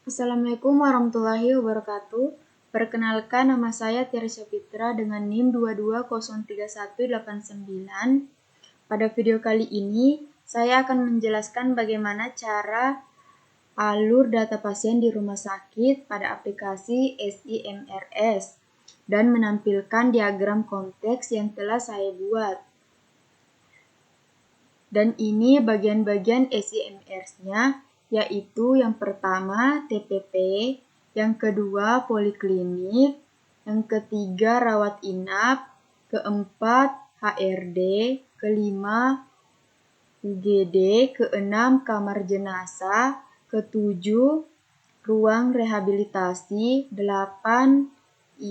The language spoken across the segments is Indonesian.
Assalamualaikum warahmatullahi wabarakatuh. Perkenalkan, nama saya Tirsya Fitra dengan NIM 2203189. Pada video kali ini, saya akan menjelaskan bagaimana cara alur data pasien di rumah sakit pada aplikasi SIMRS dan menampilkan diagram konteks yang telah saya buat. Dan ini bagian-bagian SIMRS-nya, yaitu yang pertama TPP, yang kedua poliklinik, yang ketiga rawat inap, keempat HRD, kelima UGD, keenam kamar jenazah, ketujuh ruang rehabilitasi, 8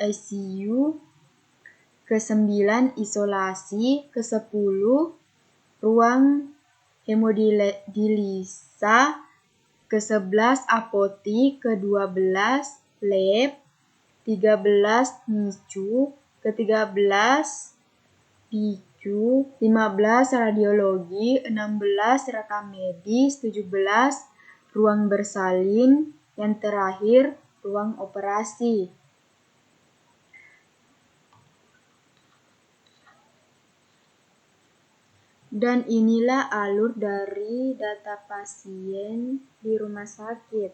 ICU, ke-9 isolasi, ke-10 ruang hemodialisa, ke-11 apotik, ke-12 lab, 13 NICU, ke-13 PICU, 15 radiologi, 16 rekam medis, 17 ruang bersalin, yang terakhir ruang operasi. Dan inilah alur dari data pasien di rumah sakit,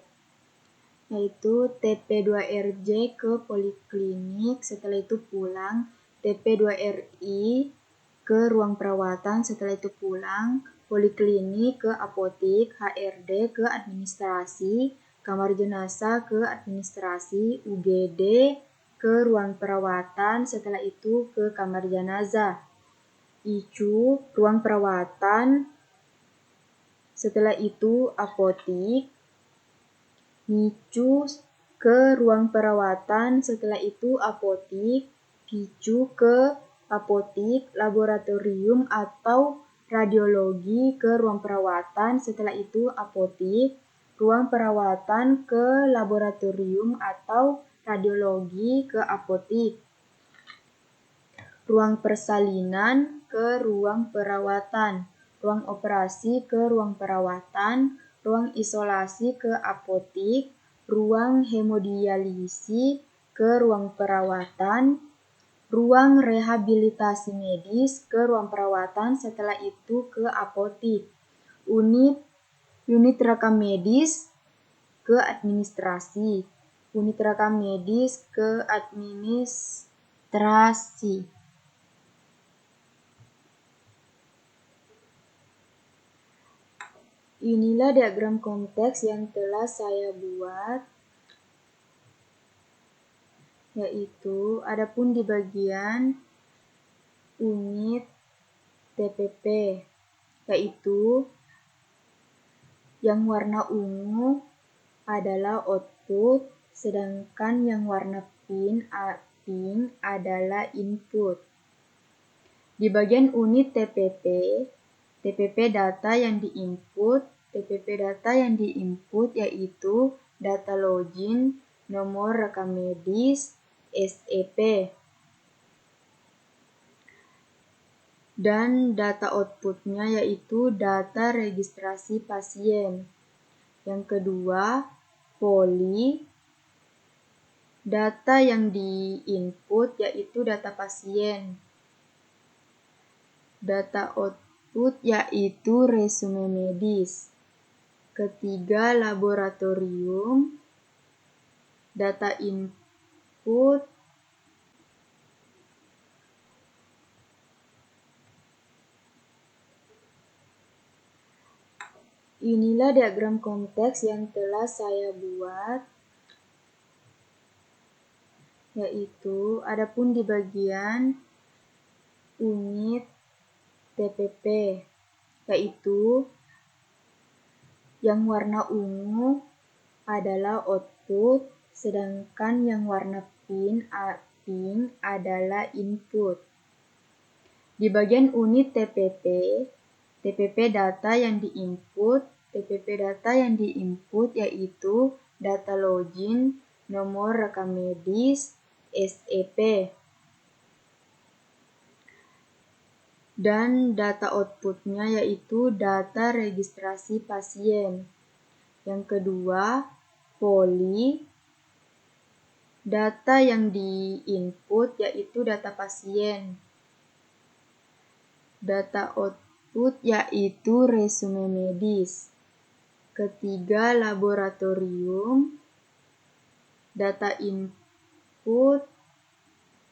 yaitu TP2RJ ke poliklinik, setelah itu pulang, TP2RI ke ruang perawatan, setelah itu pulang, poliklinik ke apotik, HRD ke administrasi, kamar jenazah ke administrasi, UGD ke ruang perawatan, setelah itu ke kamar jenazah. ICU, ruang perawatan, setelah itu apotik, NICU ke ruang perawatan, setelah itu apotik, PICU ke apotik, laboratorium atau radiologi ke ruang perawatan, setelah itu apotik, ruang perawatan ke laboratorium atau radiologi ke apotik, ruang persalinan ke ruang perawatan, ruang operasi ke ruang perawatan, ruang isolasi ke apotik, ruang hemodialisi ke ruang perawatan, ruang rehabilitasi medis ke ruang perawatan, setelah itu ke apotik, unit rekam medis ke administrasi, unit rekam medis ke administrasi. Inilah diagram konteks yang telah saya buat, yaitu adapun di bagian unit TPP, yaitu yang warna ungu adalah output, sedangkan yang warna pink adalah input. Di bagian unit TPP data yang diinput, yaitu data login, nomor rekam medis, SEP. Dan data outputnya yaitu data registrasi pasien. Yang kedua, poli. Data yang diinput yaitu data pasien. Data output yaitu resume medis. Ketiga, laboratorium. Data input inilah diagram konteks yang telah saya buat, yaitu adapun di bagian unit TPP, yaitu yang warna ungu adalah output, sedangkan yang warna pink adalah input. Di bagian unit TPP data yang diinput, yaitu data login, nomor rekam medis, SEP. Dan data outputnya yaitu data registrasi pasien. Yang kedua, poli. Data yang di-input yaitu data pasien. Data output yaitu resume medis. Ketiga, laboratorium. Data input,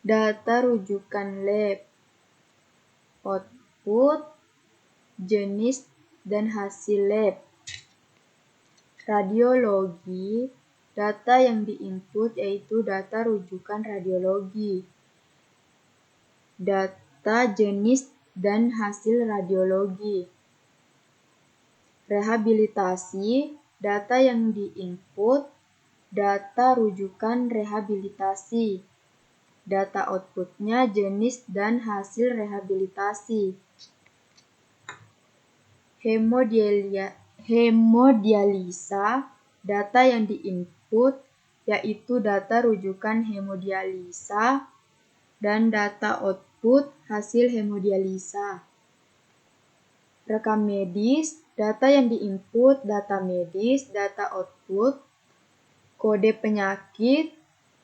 data rujukan lab. Output, jenis dan hasil lab. Radiologi, data yang di-input yaitu data rujukan radiologi. Data jenis dan hasil radiologi. Rehabilitasi, data yang di-input, data rujukan rehabilitasi. Data outputnya jenis dan hasil rehabilitasi. Hemodialisa, data yang di-input yaitu data rujukan hemodialisa dan data output hasil hemodialisa. Rekam medis, data yang di-input data medis, data output, kode penyakit,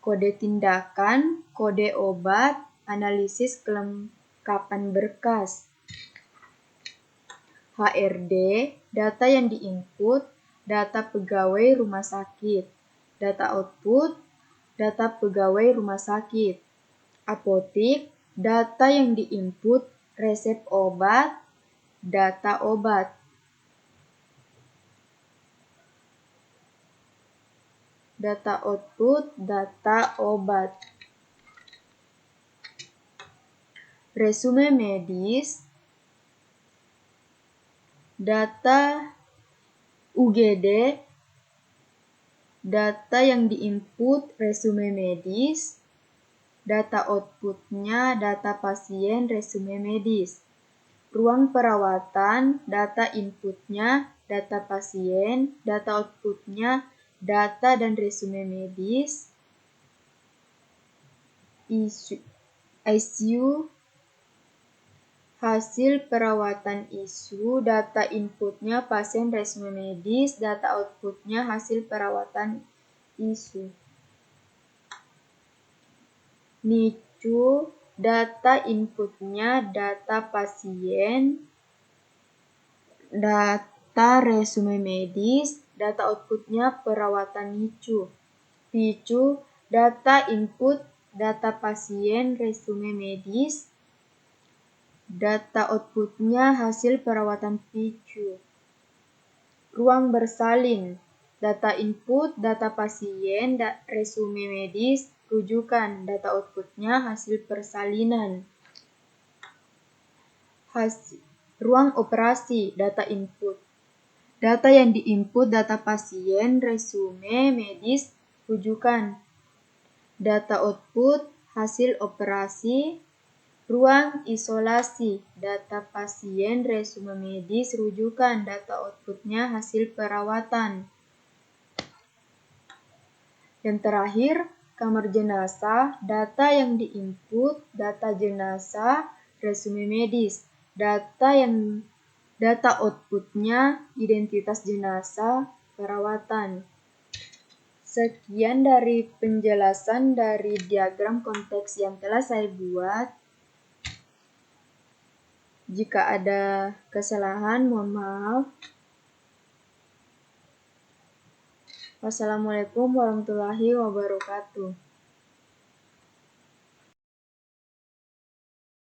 kode tindakan, kode obat, analisis kelengkapan berkas. HRD, data yang di-input, data pegawai rumah sakit. Data output, data pegawai rumah sakit. Apotik, data yang di-input, resep obat, data obat. Data output, data obat. Resume medis, data UGD, data yang di-input resume medis, data outputnya data pasien resume medis. Ruang perawatan, data inputnya data pasien, data outputnya data dan resume medis. ICU, hasil perawatan ICU, data inputnya pasien resume medis, data outputnya hasil perawatan ICU. NICU, data inputnya data pasien, data resume medis, data outputnya perawatan NICU. PICU, data input data pasien resume medis, data outputnya hasil perawatan PICU. Ruang bersalin, data input data pasien, resume medis, rujukan, data outputnya hasil persalinan. Ruang operasi, data input. Data yang di-input data pasien, resume medis, rujukan. Data output, hasil operasi. Ruang isolasi, data pasien, resume medis, rujukan. Data outputnya hasil perawatan. Yang terakhir, kamar jenazah, data yang di-input, data jenazah, resume medis. Data outputnya identitas jenazah, perawatan. Sekian dari penjelasan dari diagram konteks yang telah saya buat. Jika ada kesalahan, mohon maaf. Wassalamualaikum warahmatullahi wabarakatuh.